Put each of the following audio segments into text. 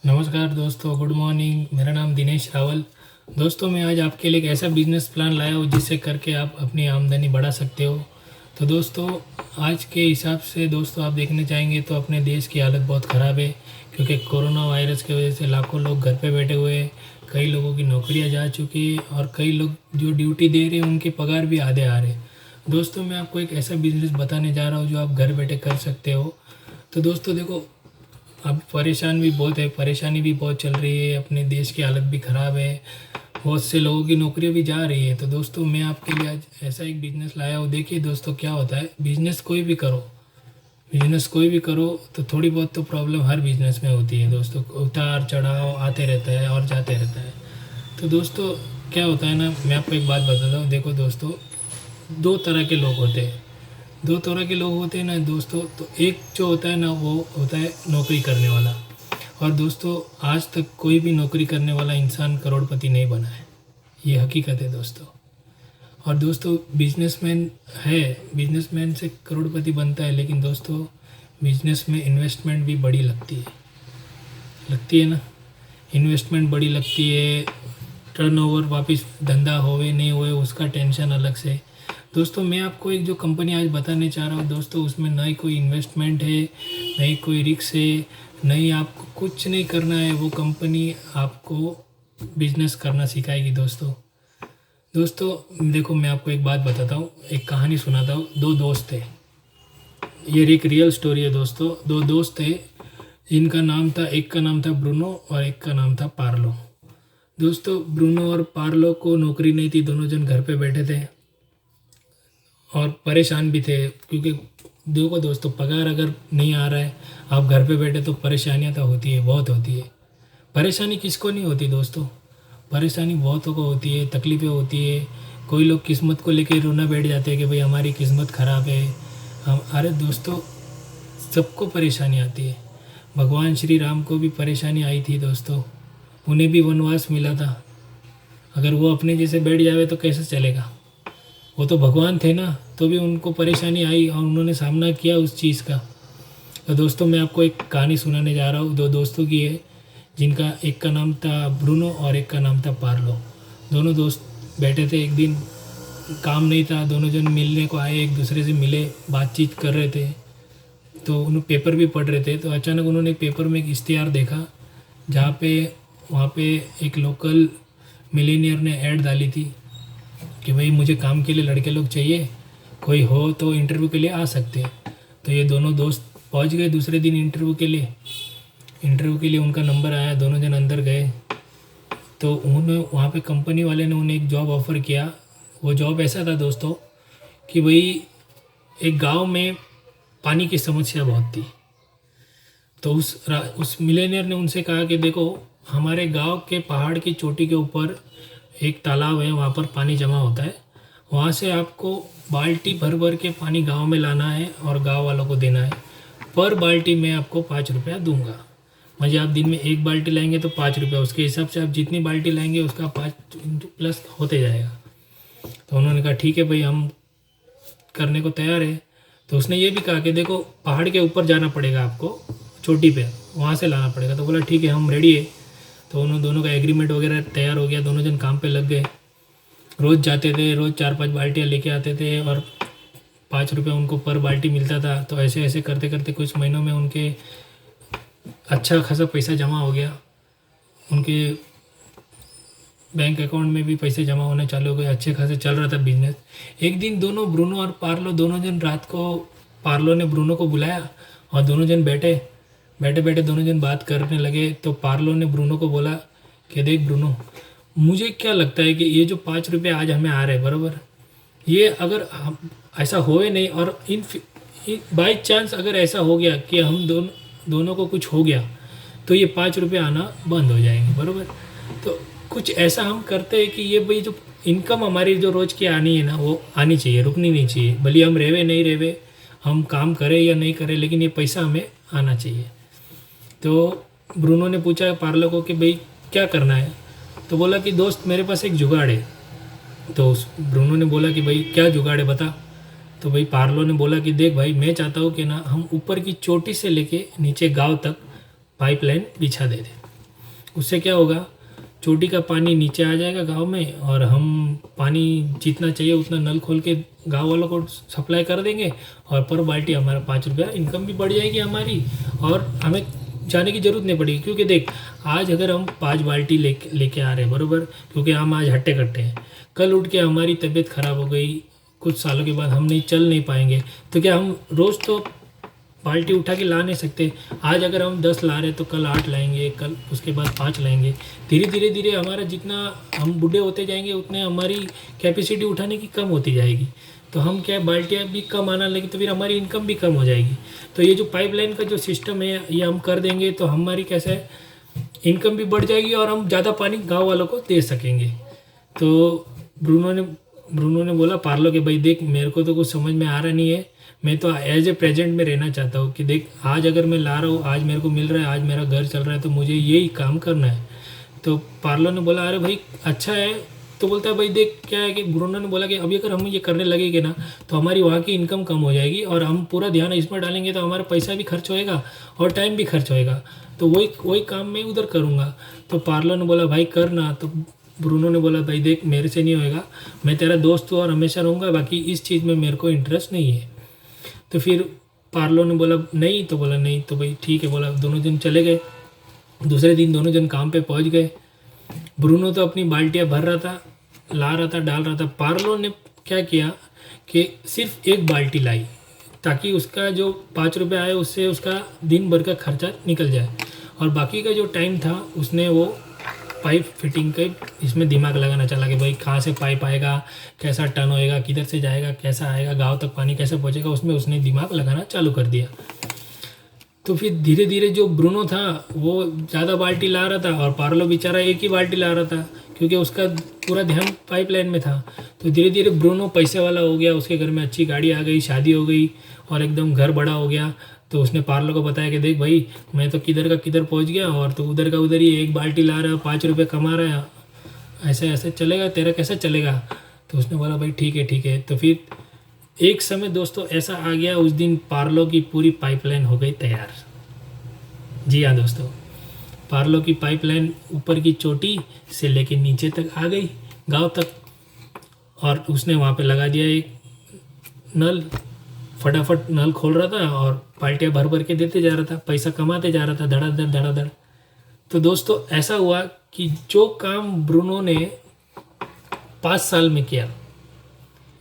नमस्कार दोस्तों, good morning. मेरा नाम दिनेश रावल। दोस्तों, मैं आज आपके लिए एक ऐसा बिजनेस प्लान लाया हूँ जिससे करके आप अपनी आमदनी बढ़ा सकते हो। तो दोस्तों, आज के हिसाब से दोस्तों आप देखने जाएंगे तो अपने देश की हालत बहुत ख़राब है, क्योंकि कोरोना वायरस की वजह से लाखों लोग घर पे बैठे हुए हैं। कई लोगों की नौकरियां जा चुकी है और कई लोग जो ड्यूटी दे रहे हैं उनके पगार भी आधे आ रहे हैं। दोस्तों, मैं आपको एक ऐसा बिजनेस बताने जा रहा हूँ जो आप घर बैठे कर सकते हो। तो दोस्तों देखो, अब परेशान भी बहुत है, परेशानी भी बहुत चल रही है, अपने देश की हालत भी ख़राब है, बहुत से लोगों की नौकरियां भी जा रही है। तो दोस्तों, मैं आपके लिए आज ऐसा एक बिज़नेस लाया हूँ। देखिए दोस्तों, क्या होता है, बिज़नेस कोई भी करो तो थोड़ी बहुत तो प्रॉब्लम हर बिज़नेस में होती है दोस्तों। उतार चढ़ाव आते रहता है और जाते रहता है। तो दोस्तों, क्या होता है ना, मैं आपको एक बात बताता हूँ। देखो दोस्तों, दो तरह के लोग होते हैं। दो तरह के लोग होते हैं ना दोस्तों। तो एक जो होता है ना, वो होता है नौकरी करने वाला। और दोस्तों, आज तक कोई भी नौकरी करने वाला इंसान करोड़पति नहीं बना है, ये हकीकत है दोस्तों। और दोस्तों, बिजनेसमैन से करोड़पति बनता है, लेकिन दोस्तों बिजनेस में इन्वेस्टमेंट भी बड़ी लगती है ना। इन्वेस्टमेंट बड़ी लगती है, टर्नओवर वापस धंधा होवे नहीं होवे उसका टेंशन अलग से। दोस्तों, मैं आपको एक जो कंपनी आज बताने चाह रहा हूँ दोस्तों, उसमें ना ही कोई इन्वेस्टमेंट है, ना ही कोई रिस्क है, नहीं आपको कुछ नहीं करना है। वो कंपनी आपको बिजनेस करना सिखाएगी दोस्तों। दोस्तों देखो, मैं आपको एक बात बताता हूँ, एक कहानी सुनाता हूँ। दो दोस्त थे, ये एक रियल स्टोरी है दोस्तों। दो दोस्त थे जिनका नाम था, एक का नाम था ब्रूनो और एक का नाम था पार्लो। दोस्तों, ब्रूनो और पार्लो को नौकरी नहीं थी, दोनों जन घर पे बैठे थे और परेशान भी थे, क्योंकि देखो दोस्तों, पगार अगर नहीं आ रहा है, आप घर पे बैठे, तो परेशानियाँ तो होती है, बहुत होती है। परेशानी किसको नहीं होती दोस्तों, परेशानी बहुतों को होती है, तकलीफ़ें होती है। कोई लोग किस्मत को लेके रोना बैठ जाते हैं कि भाई हमारी किस्मत ख़राब है। हम, अरे दोस्तों, सबको परेशानी आती है। भगवान श्री राम को भी परेशानी आई थी दोस्तों, उन्हें भी वनवास मिला था। अगर वो अपने जैसे बैठ जावे तो कैसे चलेगा, वो तो भगवान थे ना, तो भी उनको परेशानी आई और उन्होंने सामना किया उस चीज़ का। तो दोस्तों, मैं आपको एक कहानी सुनाने जा रहा हूँ, दो दोस्तों की है, जिनका एक का नाम था ब्रूनो और एक का नाम था पार्लो। दोनों दोस्त बैठे थे, एक दिन काम नहीं था, दोनों जन मिलने को आए, एक दूसरे से मिले, बातचीत कर रहे थे। तो उन्होंने पेपर भी पढ़ रहे थे, तो अचानक उन्होंने पेपर में एक इश्तिहार देखा, जहाँ पे वहाँ पे एक लोकल मिलीनियर ने ऐड डाली थी कि भाई मुझे काम के लिए लड़के लोग चाहिए, कोई हो तो इंटरव्यू के लिए आ सकते हैं। तो ये दोनों दोस्त पहुंच गए दूसरे दिन इंटरव्यू के लिए उनका नंबर आया, दोनों जन अंदर गए। तो उन्होंने वहाँ पे कंपनी वाले ने उन्हें एक जॉब ऑफ़र किया। वो जॉब ऐसा था दोस्तों कि भाई एक गांव में पानी की समस्या बहुत थी। तो उस मिलेनियर ने उनसे कहा कि देखो, हमारे गांव के पहाड़ की चोटी के ऊपर एक तालाब है, वहाँ पर पानी जमा होता है, वहाँ से आपको बाल्टी भर भर के पानी गांव में लाना है और गांव वालों को देना है। पर बाल्टी मैं आपको 5 रुपया दूंगा। मुझे आप दिन में एक बाल्टी लाएंगे तो 5 रुपया, उसके हिसाब से आप जितनी बाल्टी लाएंगे उसका 5 प्लस होते जाएगा। तो उन्होंने कहा ठीक है भाई, हम करने को तैयार है। तो उसने ये भी कहा कि देखो, पहाड़ के ऊपर जाना पड़ेगा आपको, चोटी पे, वहाँ से लाना पड़ेगा। तो बोला ठीक है, हम रेडी है। तो उन्होंने दोनों का एग्रीमेंट वगैरह तैयार हो गया, दोनों जन काम पे लग गए। रोज़ जाते थे, रोज़ 4-5 बाल्टियाँ लेके आते थे और 5 रुपये उनको पर बाल्टी मिलता था। तो ऐसे ऐसे करते करते कुछ महीनों में उनके अच्छा खासा पैसा जमा हो गया, उनके बैंक अकाउंट में भी पैसे जमा होने चालू हो गए, अच्छे खासे चल रहा था बिजनेस। एक दिन दोनों, ब्रूनो और पार्लो, दोनों जन रात को, पार्लो ने ब्रूनो को बुलाया और दोनों जन बैठे बैठे दोनों जन बात करने लगे। तो पार्लो ने ब्रूनो को बोला कि देख ब्रूनो, मुझे क्या लगता है कि ये जो 5 रुपये आज हमें आ रहे हैं बराबर, ये अगर हम ऐसा होए नहीं और इन बाई चांस अगर ऐसा हो गया कि हम दोनों को कुछ हो गया, तो ये 5 रुपये आना बंद हो जाएंगे बराबर। तो कुछ ऐसा हम करते हैं कि ये भाई जो इनकम हमारी जो रोज़ की आनी है ना, वो आनी चाहिए, रुकनी नहीं चाहिए। भले हम रेवे नहीं रेवे, हम काम करें या नहीं करें, लेकिन ये पैसा हमें आना चाहिए। तो ब्रूनो ने पूछा पार्लो को कि भाई क्या करना है। तो बोला कि दोस्त, मेरे पास एक जुगाड़ है। तो उस ब्रूनो ने बोला कि भाई क्या जुगाड़ है, बता। तो भाई पार्लो ने बोला कि देख भाई, मैं चाहता हूँ कि ना हम ऊपर की चोटी से लेके नीचे गांव तक पाइपलाइन बिछा दे दें। उससे क्या होगा, चोटी का पानी नीचे आ जाएगा गांव में, और हम पानी जितना चाहिए उतना नल खोल के गांव वालों को सप्लाई कर देंगे, और पर बाल्टी हमारा 5 रुपया, इनकम भी बढ़ जाएगी हमारी, और हमें जाने की ज़रूरत नहीं पड़ेगी। क्योंकि देख, आज अगर हम 5 बाल्टी लेके आ रहे हैं बराबर, क्योंकि हम आज हट्टे कट्टे हैं, कल उठ के हमारी तबीयत ख़राब हो गई, कुछ सालों के बाद हम नहीं चल नहीं पाएंगे, तो क्या हम रोज़ तो बाल्टी उठा के ला नहीं सकते। आज अगर हम 10 ला रहे हैं तो कल 8 लाएंगे, कल उसके बाद 5 लाएंगे। धीरे धीरे हमारा जितना हम बूढ़े होते जाएंगे उतने हमारी कैपेसिटी उठाने की कम होती जाएगी, तो हम क्या बाल्टियाँ भी कम आना लगी तो फिर हमारी इनकम भी कम हो जाएगी। तो ये जो पाइपलाइन का जो सिस्टम है ये हम कर देंगे तो हमारी कैसे इनकम भी बढ़ जाएगी और हम ज़्यादा पानी गाँव वालों को दे सकेंगे। तो ब्रूनो ने बोला पार्लो के, भाई देख मेरे को तो कुछ समझ में आ रहा नहीं है, मैं तो एज ए प्रेजेंट में रहना चाहता हूँ कि देख आज अगर मैं ला रहा हूँ, आज मेरे को मिल रहा है, आज मेरा घर चल रहा है, तो मुझे यही काम करना है। तो पार्लो ने बोला अरे भाई अच्छा है। तो बोलता है भाई देख क्या है कि ब्रूनो ने बोला कि अभी अगर हम ये करने लगेंगे ना तो हमारी वहाँ की इनकम कम हो जाएगी, और हम पूरा ध्यान इसमें डालेंगे तो हमारा पैसा भी खर्च होएगा और टाइम भी खर्च होएगा, तो वही काम मैं उधर करूँगा। तो पार्लो ने बोला भाई करना। तो ब्रूनो ने बोला भाई देख मेरे से नहीं होएगा, मैं तेरा दोस्त हूँ और हमेशा रहूँगा, बाकी इस चीज़ में मेरे को इंटरेस्ट नहीं है। तो फिर पार्लो ने बोला नहीं, तो बोला नहीं, तो भाई ठीक है बोला। दोनों जन चले गए। दूसरे दिन दोनों जन काम पे पहुंच गए। ब्रूनो तो अपनी बाल्टियाँ भर रहा था, ला रहा था, डाल रहा था। पार्लो ने क्या किया कि सिर्फ एक बाल्टी लाई ताकि उसका जो 5 रुपये आए उससे उसका दिन भर का खर्चा निकल जाए, और बाकी का जो टाइम था उसने वो पाइप फिटिंग के इसमें दिमाग लगाना चला कि भाई कहाँ से पाइप आएगा, कैसा टर्न होएगा, किधर से जाएगा, कैसा आएगा, गांव तक पानी कैसे पहुंचेगा, उसमें उसने दिमाग लगाना चालू कर दिया। तो फिर धीरे धीरे जो ब्रूनो था वो ज़्यादा बाल्टी ला रहा था और पार्लो बेचारा एक ही बाल्टी ला रहा था क्योंकि उसका पूरा ध्यान पाइपलाइन में था। तो धीरे धीरे ब्रूनो पैसे वाला हो गया, उसके घर में अच्छी गाड़ी आ गई, शादी हो गई और एकदम घर बड़ा हो गया। तो उसने पार्लो को बताया कि देख भाई मैं तो किधर का किधर पहुंच गया और तो उधर का उधर ही एक बाल्टी ला रहा है, 5 रुपये कमा रहा है, ऐसे ऐसे चलेगा, तेरा कैसे चलेगा। तो उसने बोला भाई ठीक है ठीक है। तो फिर एक समय दोस्तों ऐसा आ गया, उस दिन पार्लो की पूरी पाइपलाइन हो गई तैयार। जी हाँ दोस्तों, पार्लो की पाइपलाइन ऊपर की चोटी से लेके नीचे तक आ गई, गांव तक, और उसने वहाँ पे लगा दिया एक नल। फटाफट नल खोल रहा था और बाल्टियाँ भर भर के देते जा रहा था, पैसा कमाते जा रहा था धड़ाधड़ धड़ाधड़। तो दोस्तों ऐसा हुआ कि जो काम ब्रूनो ने 5 साल में किया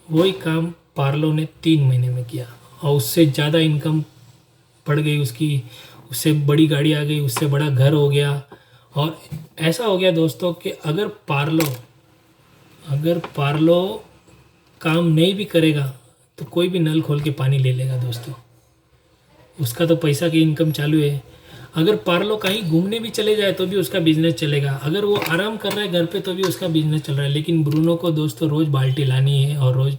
वही काम पार्लो ने 3 महीने में किया, और उससे ज़्यादा इनकम बढ़ गई उसकी, उससे बड़ी गाड़ी आ गई, उससे बड़ा घर हो गया। और ऐसा हो गया दोस्तों कि अगर पार्लो काम नहीं भी करेगा तो कोई भी नल खोल के पानी ले लेगा दोस्तों, उसका तो पैसा की इनकम चालू है। अगर पार्लो कहीं घूमने भी चले जाए तो भी उसका बिजनेस चलेगा, अगर वो आराम कर रहा है घर पे तो भी उसका बिजनेस चल रहा है। लेकिन ब्रूनो को दोस्तों रोज़ बाल्टी लानी है और रोज़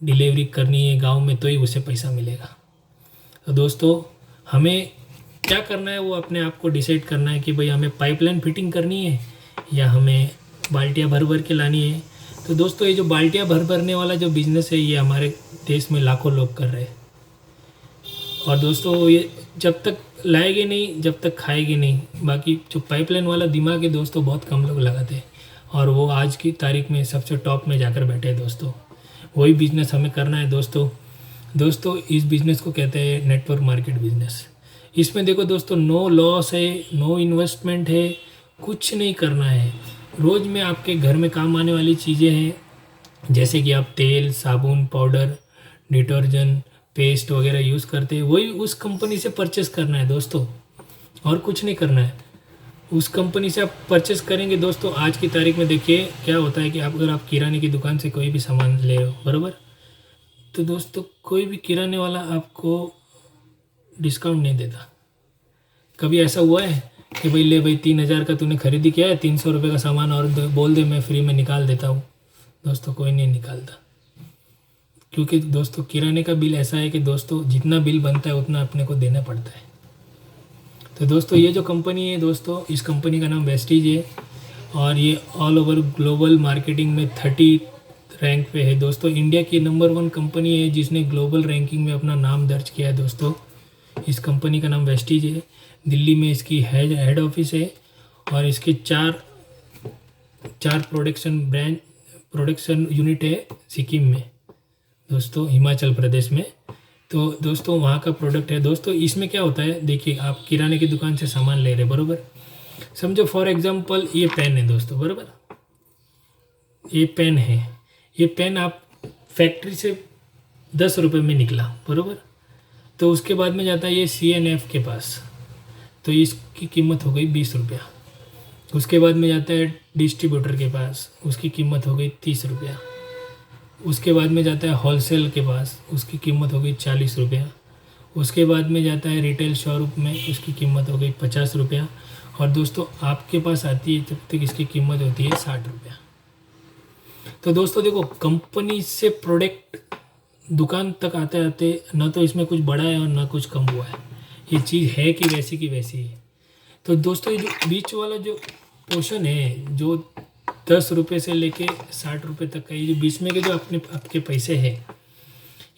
डिलीवरी करनी है गांव में, तो ही उसे पैसा मिलेगा। तो दोस्तों हमें क्या करना है वो अपने आप को डिसाइड करना है कि भाई हमें पाइपलाइन फिटिंग करनी है या हमें बाल्टियाँ भर भर के लानी है। तो दोस्तों ये जो बाल्टियाँ भर भरने वाला जो बिज़नेस है ये हमारे देश में लाखों लोग कर रहे हैं, और दोस्तों ये जब तक लाएंगे नहीं जब तक खाएंगे नहीं। बाकी जो पाइपलाइन वाला दिमाग है दोस्तों बहुत कम लोग लगाते हैं, और वो आज की तारीख में सबसे टॉप में जाकर बैठे हैं दोस्तों। वही बिज़नेस हमें करना है दोस्तों इस बिज़नेस को कहते हैं नेटवर्क मार्केट बिज़नेस। इसमें देखो दोस्तों नो लॉस है, नो इन्वेस्टमेंट है, कुछ नहीं करना है। रोज़ में आपके घर में काम आने वाली चीज़ें हैं जैसे कि आप तेल, साबुन, पाउडर, डिटर्जेंट, पेस्ट वगैरह यूज़ करते हैं, वही उस कंपनी से परचेस करना है दोस्तों, और कुछ नहीं करना है। उस कंपनी से आप परचेस करेंगे दोस्तों। आज की तारीख में देखिए क्या होता है कि अगर आप किराने की दुकान से कोई भी सामान ले रहे हो बराबर, तो दोस्तों कोई भी किराने वाला आपको डिस्काउंट नहीं देता। कभी ऐसा हुआ है कि भाई ले भाई 3,000 का तूने खरीदी किया है, 300 रुपये का सामान और बोल दे मैं फ्री में निकाल देता हूँ। दोस्तों कोई नहीं निकालता, क्योंकि दोस्तों किराने का बिल ऐसा है कि दोस्तों जितना बिल बनता है उतना अपने को देना पड़ता है। तो दोस्तों ये जो कंपनी है दोस्तों, इस कंपनी का नाम वेस्टीज है, और ये ऑल ओवर ग्लोबल मार्केटिंग में 30 रैंक पे है दोस्तों। इंडिया की नंबर 1 कंपनी है जिसने ग्लोबल रैंकिंग में अपना नाम दर्ज किया है दोस्तों। इस कंपनी का नाम वेस्टीज है, दिल्ली में इसकी हेड ऑफिस है, और इसके चार प्रोडक्शन यूनिट है सिक्किम में दोस्तों, हिमाचल प्रदेश में। तो दोस्तों वहाँ का प्रोडक्ट है दोस्तों। इसमें क्या होता है, देखिए आप किराने की दुकान से सामान ले रहे बरोबर, समझो फॉर एग्जांपल ये पेन है दोस्तों बरोबर, ये पेन है, ये पेन आप फैक्ट्री से 10 रुपये में निकला बरोबर, तो उसके बाद में जाता है ये CNF के पास, तो इसकी कीमत हो गई 20 रुपया। उसके बाद में जाता है डिस्ट्रीब्यूटर के पास, उसकी कीमत हो गई 30 रुपया। उसके बाद में जाता है होलसेल के पास, उसकी कीमत हो गई 40 रुपया। उसके बाद में जाता है रिटेल शोरूम में, उसकी कीमत हो गई 50 रुपया। और दोस्तों आपके पास आती है जब तक इसकी कीमत होती है 60 रुपया। तो दोस्तों देखो, कंपनी से प्रोडक्ट दुकान तक आते आते ना तो इसमें कुछ बढ़ा है और ना कुछ कम हुआ है, ये चीज़ है कि वैसी की वैसी है। तो दोस्तों ये जो बीच वाला जो पोर्शन है, जो 10 रुपये से लेके 60 रुपये तक का, ये जो बीच में के जो आपके पैसे हैं,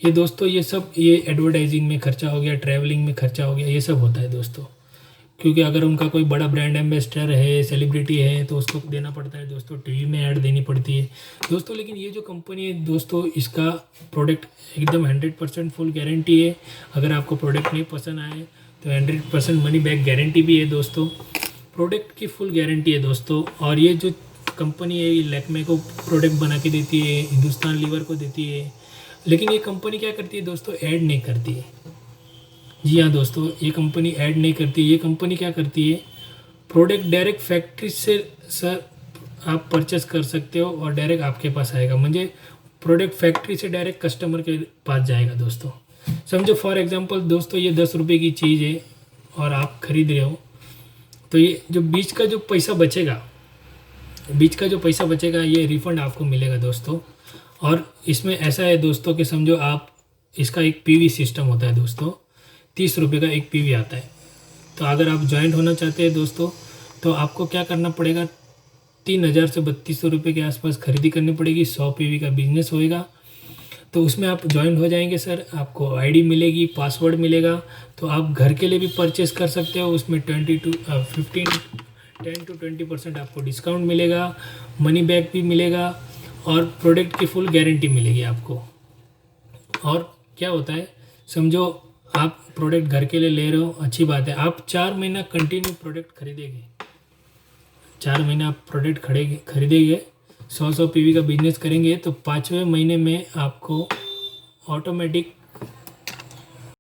ये दोस्तों ये सब ये एडवर्टाइजिंग में खर्चा हो गया, ट्रैवलिंग में खर्चा हो गया, ये सब होता है दोस्तों। क्योंकि अगर उनका कोई बड़ा ब्रांड एम्बेसडर है, सेलिब्रिटी है, तो उसको देना पड़ता है दोस्तों, टीवी में ऐड देनी पड़ती है दोस्तों। लेकिन ये जो कंपनी है दोस्तों, इसका प्रोडक्ट एकदम 100% फुल गारंटी है। अगर आपको प्रोडक्ट नहीं पसंद आए तो 100% मनी बैक गारंटी भी है दोस्तों। प्रोडक्ट की फुल गारंटी है दोस्तों। और ये जो कंपनी है, ये लैक्मे को प्रोडक्ट बना के देती है, हिंदुस्तान लीवर को देती है। लेकिन ये कंपनी क्या करती है दोस्तों, ऐड नहीं करती है। जी हाँ दोस्तों, ये कंपनी ऐड नहीं करती। ये कंपनी क्या करती है, प्रोडक्ट डायरेक्ट फैक्ट्री से सर आप परचेस कर सकते हो और डायरेक्ट आपके पास आएगा। म्हणजे प्रोडक्ट फैक्ट्री से डायरेक्ट कस्टमर के पास जाएगा दोस्तों। समझो फॉर एग्जांपल दोस्तों, ये 10 रुपये की चीज़ है और आप खरीद रहे हो, तो ये जो बीच का जो पैसा बचेगा, ये रिफ़ंड आपको मिलेगा दोस्तों। और इसमें ऐसा है दोस्तों कि समझो आप, इसका एक PV सिस्टम होता है दोस्तों, 30 रुपये का एक PV आता है। तो अगर आप ज्वाइंट होना चाहते हैं दोस्तों, तो आपको क्या करना पड़ेगा, 3000 से 3200 रुपये के आसपास खरीदी करनी पड़ेगी। 100 PV का बिजनेस होएगा, तो उसमें आप ज्वाइन हो जाएंगे सर। आपको ID मिलेगी, पासवर्ड मिलेगा, तो आप घर के लिए भी परचेस कर सकते हो। उसमें 10 to 20% आपको डिस्काउंट मिलेगा, मनी बैक भी मिलेगा और प्रोडक्ट की फुल गारंटी मिलेगी आपको। और क्या होता है, समझो आप प्रोडक्ट घर के लिए ले रहे हो, अच्छी बात है। आप 4 महीना कंटिन्यू प्रोडक्ट खरीदेंगे, 4 महीना आप प्रोडक्ट खरीदेंगे, 100 PV का बिजनेस करेंगे, तो 5वें महीने में आपको ऑटोमेटिक